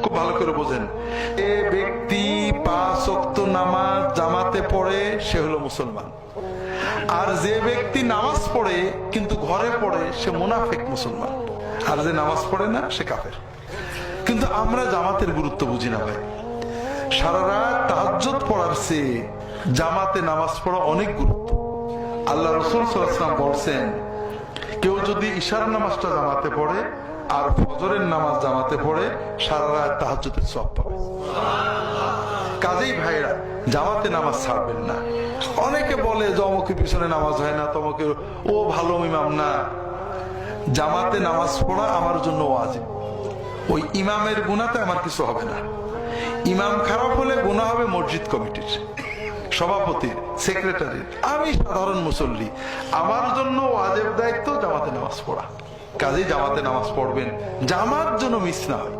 খুব ভালো করে বোঝেন, এ ব্যক্তি 5 ওয়াক্ত নামাজ জামাতে পড়ে সে হলো মুসলমান, আর যে ব্যক্তি নামাজ পড়ে কিন্তু ঘরে পড়ে সে মুনাফিক মুসলমান, আর যে নামাজ পড়ে না সে কাফের। কিন্তু আমরা জামাতের গুরুত্ব বুঝি না ভাই। সারা রাত তাহাজ্জুদ পড়ার চেয়ে জামাতে নামাজ পড়া অনেক গুরুত্ব। আল্লাহ রাসূল সাল্লাল্লাহু আলাইহি ওয়াসাল্লাম বলছেন, কেউ যদি ইশার নামাজটা জামাতে পড়ে আর ফজরের নামাজ জামাতে পড়ে সারা রাত তাহাজ্জুদের সওয়াব পাবে। কাজেই ভাইরা জামাতে নামাজ ছাড়বেন না। অনেকে বলে যে অমুকের পিছনে নামাজ হয় না, তমকে ও ভালো ইমাম না। জামাতে নামাজ পড়া আমার জন্য ওয়াজিব। ওই ইমামের গুনাহতে আমার কিছু হবে না। ইমাম খারাপ হলে গুনাহ হবে মসজিদ কমিটির, সভাপতির, সেক্রেটারির। আমি সাধারণ মুসল্লি, আমার জন্য ওয়াজিব দায়িত্ব জামাতে নামাজ পড়া। কাজেই জামাতে নামাজ পড়বেন, জামাত যেন মিস না হয়।